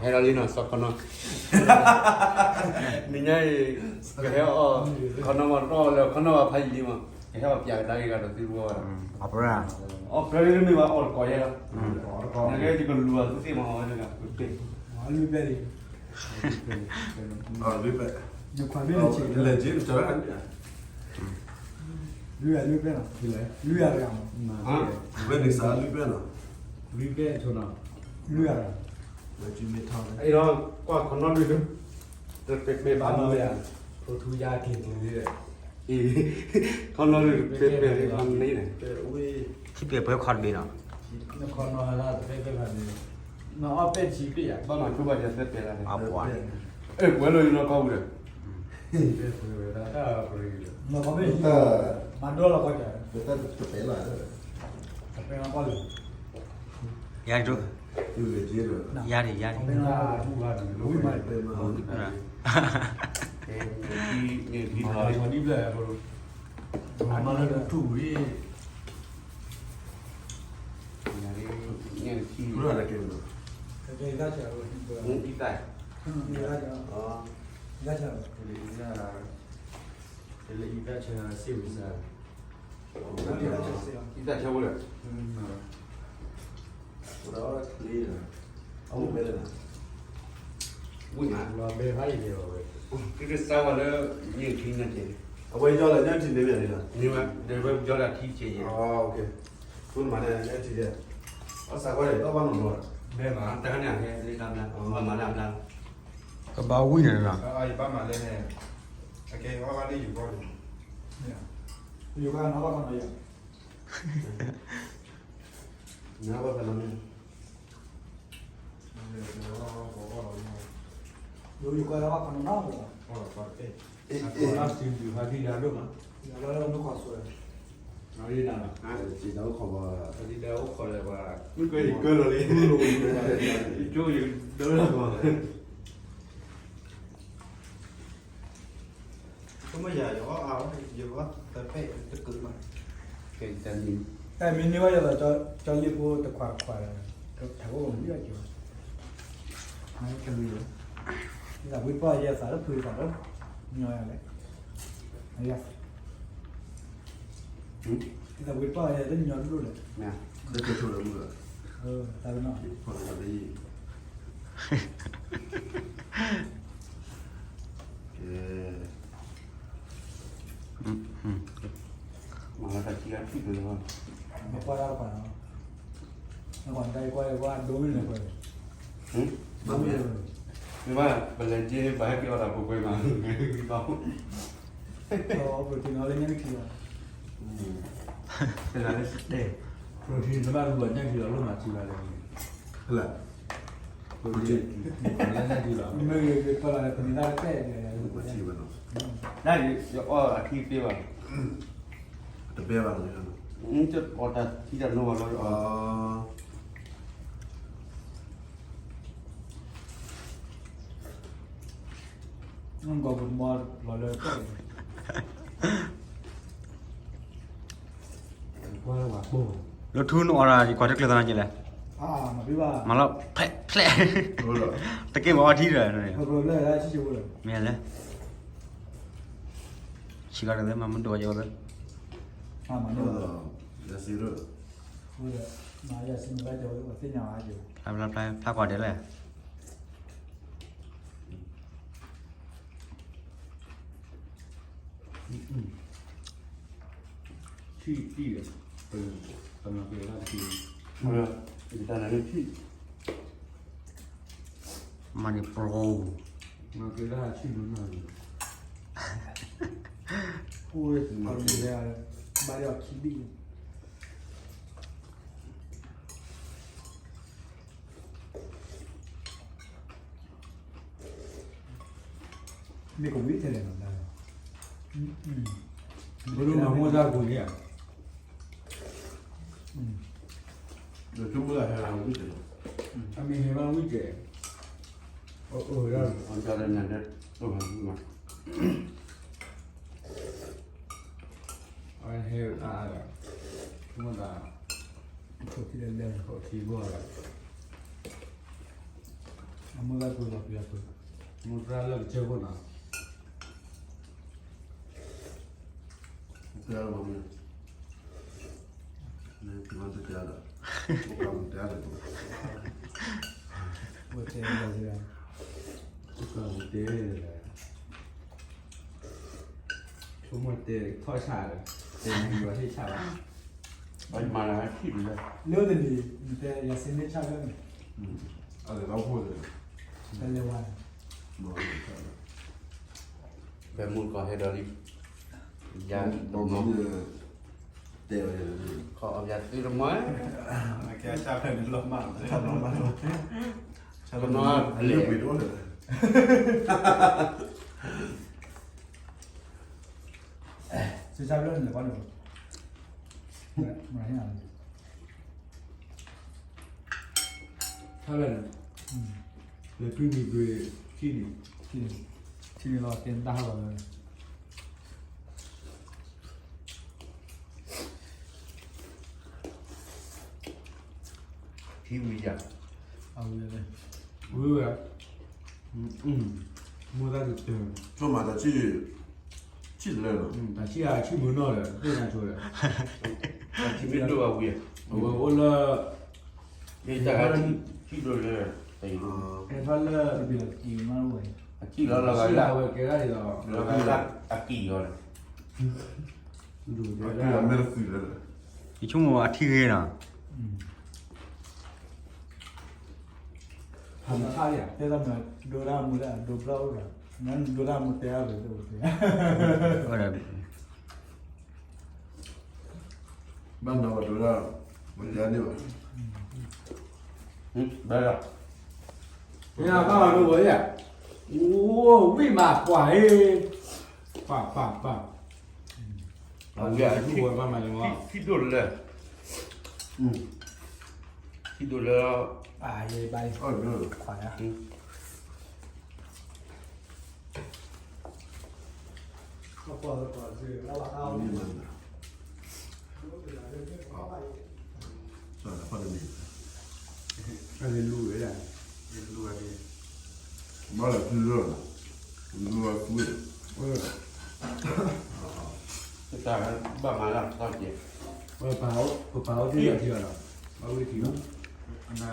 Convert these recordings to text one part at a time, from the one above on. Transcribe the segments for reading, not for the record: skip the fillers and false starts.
era lì non so con niñai che ho con no no con no fai lì ma che ho piaga dai ga ti ruo a pora o però mi va or ko ya ne che con lua tu si ma ho ne ga che lui bene lui bene non qua bene c'è legge cioè lui è bene lui è raga ah bene sa lui bene lui bene sono lui è legge metà ai no qua con no lui per me va no ya ကိုထူးရတင်တင်သေးတယ် e con no per con lì ne ဝေး ที่เปียเพื่อคอนบีเนาะ နခေါ်နော်လာတဲ့ပဲပဲနေနော်အပက်ချီပြရ va ma tu va ya per la อาปวด e quello io non cavolo နော်ဘာပဲမန်ဒေါ်လာကောကြတယ် แต่จะเป็นอะไร ဘယ်မှာပါလဲ ยาจุ อยู่legge เลย ยาดิ ဘယ်မှာထူးပါတယ်လို့ ไม่ ပဲ เป็นมา นั่นน่ะ e di ဘာလို့ဒီဘလဲဘလို့ဘာမှလည်းထူးပြီး niente chi รู้อะไรกันเนาะ တကယ်ကချာလို့ဒီက un di dai ဒီကချာ ah ကချာ Ele invece si usa. ဒီကချာစေ di dai c'è vuole เราคลีนเอาไม่เลยนะ vui mà Lo beve vai io. cái sao mà nó nhiều khi là chị เอาไว้ย่อเลยเนี่ยทีเดียวเลยนะ nhưng mà để với cho là thi chị อ๋อโอเคคุณมาเนี่ยทีเดียวเอาสักวันเลยต้องวางหนุน Beh, ma ta cái này đi làm mà làm ก็บาวิ่งเลยเนาะ ai ba ma le ne. Ok, va va lì qua. อยู่กันเอากันเลย nhớ vào cái nó อยู่กันเอากันနော် Ora parte. Ancora si fa di da Roma. เราเราไม่ขอสวย Non è nada. จีนเขาขอว่า Di da o con le va. quello lì giù dove la cosa ก็ไม่ใหญ่เอาเยอะว่าแต่เป๊ะจะเกิดมา che intendi แต่มินิว่าจะจะรีบพูดแต่ขวาขวาก็แถวผมเยอะอยู่ไม่กันเลยแต่วิปว่าจะสารพื้นสารย่อยอะไรอะไรแต่วิปว่าจะต้องย่อยรู้เลย nè ได้จะช่วยมึงเหรอ แต่ละเนาะ พอจะได้เออ mà nó phải chia chút rồi thôi ไม่พอแล้วป่ะเนาะแล้วก่อนใจก็ว่าดูไม่เลย บ้าเมีย nhưng mà bây giờ chia phải cái là của quê mà không เราปกติเราเล่นยังไม่คิดว่า thế là nó để Protein ba lu nya di lo ma ci va le. อะไร Protein. La di lo. ไม่เคยพอแล้วคนนี้ได้แค่เนี่ย มาชีวันเนาะ đây thì ở khi kia mà แต่เบี้ยบ้างเลยนะ chút ở ta khi đặt luôn อ๋อ nó มันก็บุญมาเราเลยก็ Qua là bồ. รถทุนออราดีกว่าที่เกลือตอนนั้นจีแหละ มาพี่ว่า มาแล้วแผลแผล รู้เหรอ ตะเกียบว่าที่เลยเนี่ย เราเลยได้ชิวเลย เมียเลยชิคาร์ดเลยมันตัวเยอะเลย มา เอ เนี่ย อจะซื้อหรือ มาอย่าซิมได้เดี๋ยวว่าสิ่งอย่างอะไรอยู่ พลาก่อนเดี๋ยวเลย Sì, per una pelata người ta là nó chi มันนี่โปร una pelata ci non ha. พูดเอาเลยอะไรบาร์เดียวคิดดีมีกับวิทย์เลยนะ Quello ma mo da buia. เดี๋ยวจุ่มเมื่อไหร่เราไม่เจอ A me ne va un weekend. Oh, là. con cho lên là đất rồi mà Ai heo à. Come da. ถูกที่เดิน Ko ti buona. မလာဘူးလားပြတ်ဘူး Mostrarle ce bună. တရားတော်မယ်ဒီမှာတရားတာဘုရားတရားတယ် ဝတ်တယ်ရတယ် Că de Frumate toșare. De mă și ceva. ไปมาแล้วขี้เลย လို့တယ်ဒီရစင်းနဲ့ချတယ် အဲ့ဒါတော့ဟုတ်တယ် တယ်လေဝါ မော် แบบมูลก่อให้ดอลิยา တော့တော့တယ်တယ် ขอเอายาตื้อมั้ย แกชาแผ่นลมมากชาลมมากชาลม นอ มาก นเหล เลี้ยว ว ไปด้วยเลย စကြလို့လည်းဘာလို့မရဘူး Haber. Le primi due chili. ဒီတော့တင်တာပါပဲ ที่มียา အောင်ရတယ် Ui, mua ra được tiền. 做马的去之类的 Mà chị à, chị muốn nói là tôi làm chỗ đấy. ที่ไม่รู้ว่าเวีย Ôi là นี่จะที่ดูเลยแต่ em phát là ဒီလိုဒီမှာဝယ် ที่เราเรา chị ละ là về cái này rồi. เราละอากิก่อน Đủ 啊 rồi 对啊 là 没得水了 ဒီချုံမအထီးခဲတာ hầm cha đi à? တဲ့တော့ဒိုရာမူလာဒိုဘလောက်လာနန်ဒိုရာမတရားပဲတို့တယ် ဟုတ်တယ် 慢点我知道我家的吧 อืมได้ละ Nhà các bạn đâu với à? Ủa, vì mà quả ấy. Phạm. เราเวีย Chú ngồi mà mày đúng không? ที่ดูเลยที่ดูแล้ว อ่าเย่ใบ 哦对 ขวาก็พอซื้อแล้วเอา 你们的好算了放这里 Cái này lùi đấy này. 妈的太热了热贵 Ôi, แต่บ้ามาแล้วตอนเย็น báo chứ là chưa nào. Báo cái thiếu. อันน่ะ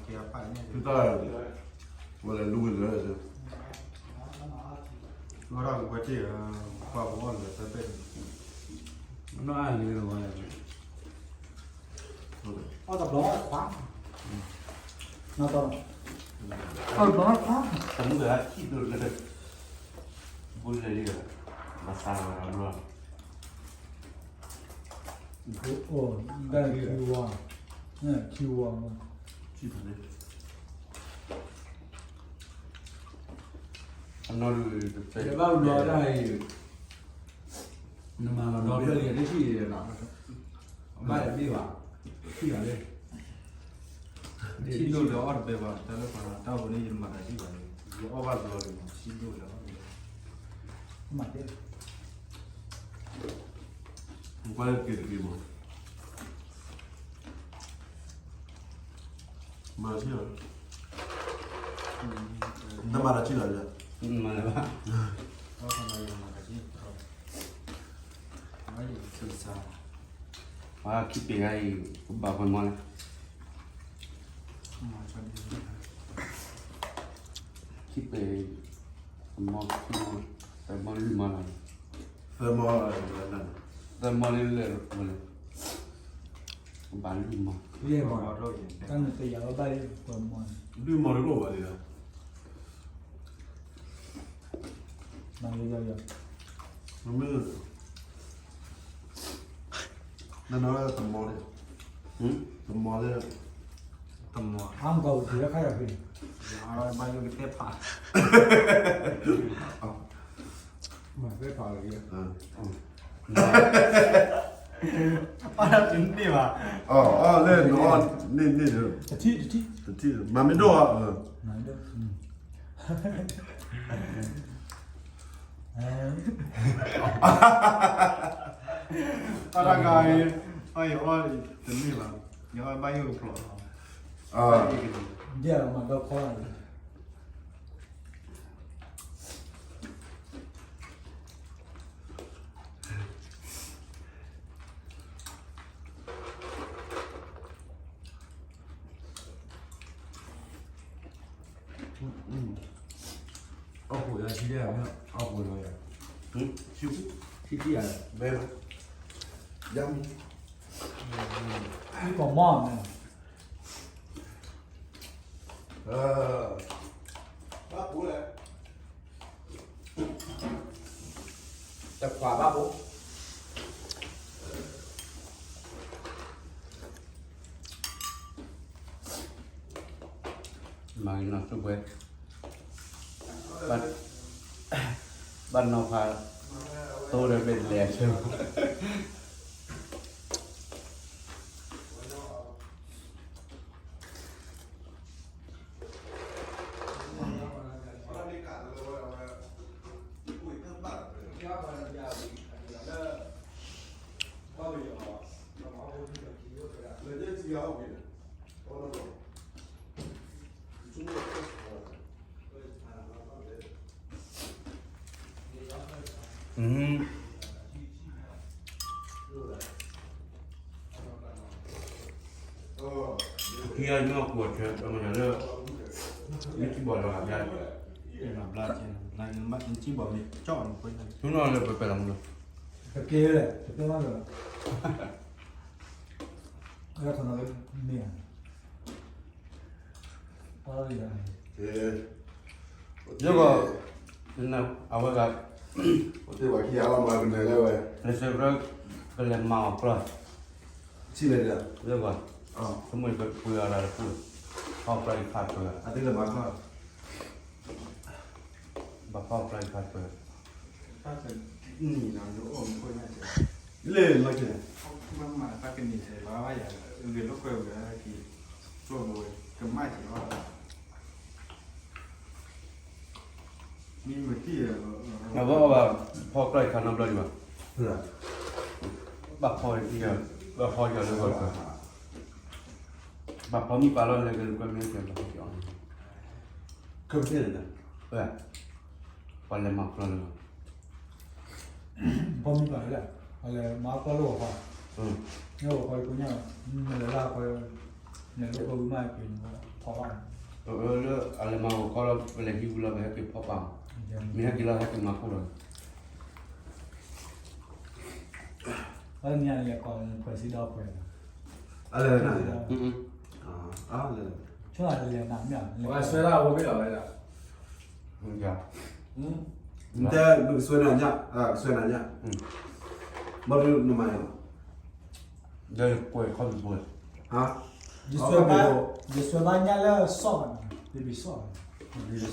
เกี่ยวไปเนี่ย 就在我来录个热是 Nó đang có chỉ qua bố còn phải bên Nó ăn cái đồ này. เอาตับล้อขวาเอาต่อเอาล้อขวา ผมเหลือที่ดูเลยบุญเลยดีกว่ามาสร้างมาแล้ว โอ้ได้คิวว่ะเนี่ยคิวว่ะ 基本的 อันนั้นเลย Để bao nó đây. Nhưng mà nó đưa liền cái gì để nó. Mai lại đi vào. Khi vào đây. 신도를 어디 배워 telefon tahu ni ilmu ada sih bang dia obat dulu sindo를 มาเด้อ 我管给的给吗马上那马上进来了 มาเลยว่า tahu sama ilmu ada sih mari kita ว่าคิดไปไอ้บาคนมอนะ macam ni คิดไปมอแต่มอลืมมาแล้ว 什么那 แต่มอลืมเลยมาเลยบาลืมมา Đi mà. mau đâu vậy ตั้งแต่ยาวใบเปิดมอน 绿毛的肉吧这个 มันยาว 什么那拿来怎么的 หืม 怎么的 temu ๆอ้ามเก่าถือแล้วใครอยากเป็น orang banyak kita pak Mà cái phở kia. 嗯 apa ini pak 哦哦那是 ตะที่ตะที่ 这蛮没多啊 ไหนเด้อorang kaya ayo orang ini pak yang banyak lu pro 啊 เดี๋ยวมันก็คอ အောက်ကိုရရှိတယ်ဗျအောက်ကိုရ ชิว ရှိကြည့်ရတယ် เบ้ยำ นี่ก็ม่อมนะ บ้าปูเลย แต่ขวาบ้าปุ๊บ มากินน้ำซุปเว้ยบ้านนอกพาโตเลยเป็นแหล่เชียว พี่ยังไม่กลัวเชื่อมันจะเลิกไม่คิดบ่อยหรอกครับยาย အဲ့မှာဘလာချင်းနိုင်ငံမှာအင်ချင်းပေါ်နေကြောက်နေခွင့်တယ် ทุกนอนเลยไปลองดู ตะเกียบเลยตะเกียบมากเลยแล้วทำอะไรเนี่ยอะไรอย่าง เอ๊ะ เดี๋ยวก็นั่นเอาไว้กับ โอเคว่าขี้อะไรมาเป็นอะไรเว้ย เลเซอร์ก็เลยมาปล่อย ชิเลยเนี่ย เดี๋ยวก่อน อ๋อ สมมติก็คุยอะไรพูดเข้าไปขาดเปลือก อันนี้เลยมาก็ บักเข้าไปขาดเปลือก ถ้าเป็นนี่นะโอ้ไม่ค่อยน่าจะ เลยมากิน มันมาถ้าเป็นนี่ใช่ว่าอย่างเรียนลูกเกลือที่ช่วงเลยก็ไม่ใช่ว่ามีมือที่ แล้วว่าพอใกล้ขาน้ำเลยดีกว่า เพื่อ บักพอที่จะบักพอจะเลยก่อนบักพอมีปลาแล้วเลยก็ไม่เกี่ยวกับที่อ่อน เครื่องเทศเนี่ย เออปลาเลยมักเลย พอมีอะไรแหละอะไรมาก็โลกอ่ะ เนี่ยคอยกูเนี่ยเวลาคอยเนี่ยลูกกูมากินพอว่า แล้วอะไรมาก็เราเวลาที่เราไปให้กินพ่อปังมีให้กินเราให้กินมาคู่เลย แล้วเนี่ยก่อนคอยซีดอกคอย อะไรนะ อ๋อเลย ช่วงอะไรเรียนน้ำเนี่ย ว่าဆွဲလာဖို့ပြတော့လေလား อย่า แต่ดูสวยหน่อยเนี่ยสวยหน่อยเนี่ยมาดูหน่อย เดี๋ยวป่วยเขาป่วย ฮะ ยิ่งสวยบ้านเนี่ยแล้วสอบมันดีสอบ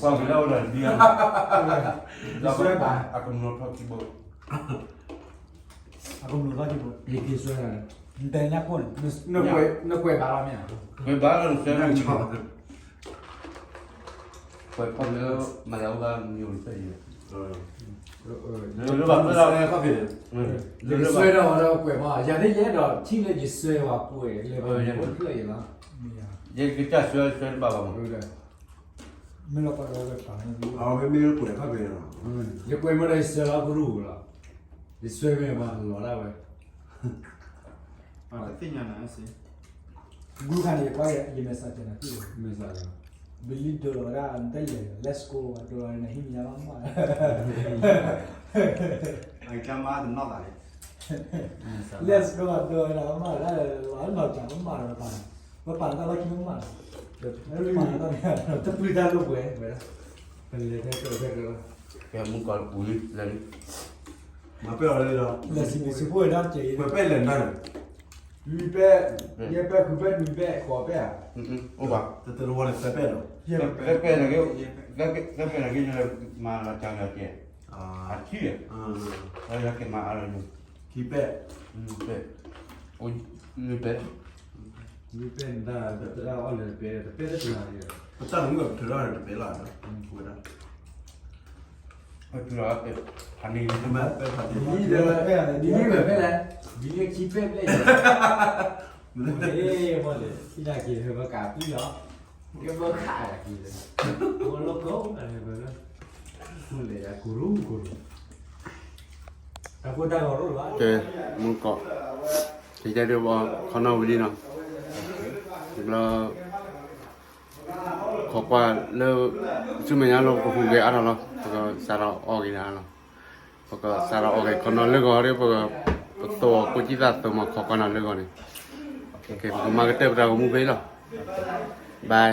ความเป็นเราเลยเดียวเราไปอากุนโนทอกิโบ အခုမျိုးသားကြည့်ဖို့ ဒီကိဆွဲလာတယ် တယ်ညပို့ နှစ်ကွယ်ပါလားမြန် ไปบ้านเราเสียงชอบป่วยพอแล้วมาแล้วก็อยู่เฉย หรือแบบเราเนี่ยเขาผิด ဒီဆွဲတော့ကွယ်ပါရတဲ့ရဲတော့ချိလက်ကြီးဆွဲပါပွေလေဘာလို့ပြည့်ရလား มีอ่ะ ยังกิจการช่วยช่วยบ้างมั้ง ဟုတ်တယ် ไม่รู้ก็เราไปฟังดู เอาไม่รู้ป่วยเข้าไปหรอ ဒီကွယ်မလေးဆွဲလာဘူးလားဒီဆွဲမဲ့ပါလောလာပဲ အာသိညာနာစီ กูคันนี้ก็ยังไม่สัจจะนะพี่ မင်းစားလား Beli dolar antai ya, let's go dolar nahi miya mama. ไอ้จามาถึงนอกอะไร Let's go dolar mama, lah lah nak jangan marah apa. Bapak tak lagi mama. Lalu mana tu ni? တပူတာလို့ကွယ်ပဲဘယ်လေတဲ့တော့ပဲတော့ แกมึงก่อนปุ๋ยเลย มาเปรี้ยวเลยเหรอ Let's see si boleh dah cari. มาเป็นเลยนั่น လူပဲရဲပဲခုပဲလူပဲခေါ်ပဲ โอ้บ้า แต่ตัววันนี้เป็นหรอ ก็เป็นอะไรก็เป็นอะไรที่เรามาจังเลยแกอาชีพเราอยากกินมาอะไรอยู่ ขี้เป็ด เป็ดโอ้ยเป็ด လူပဲဒါအော်လေပဲတဲ့တူလာရ พระเจ้าหนุ่มกับเธอได้เป็นหลานนะคุยได้ ก็คือเราเป็ดอันนี้ ใช่ไหมเป็นผัด ဒီလေဒီလေပဲလေဒီလေချိပဲပဲအေးဘောလေဒီလာကြီးဟောကပြီးတော့ကဘခါရကြီးလေဘောလောကောအဲ့ပဲလေဟုတ်လေကူရူအခုတာရောလား แกมึงเกาะที่จะเรียกว่าเขาหน้าวิธีเนาะเราขอ ขอกว่าเลิกซึ่งมันยังเราก็คงเกะอะไรหรอกก็สารออกอีกแล้วเนาะก็สารออกไอ้คนนั้นเลิกก็เรียกว่าตัวกุจิตาตัวมาขอกันนั้นเลิกก็นี่โอเคก็มาเก็ตเตอร์เราก็มุ่งไปแล้วบาย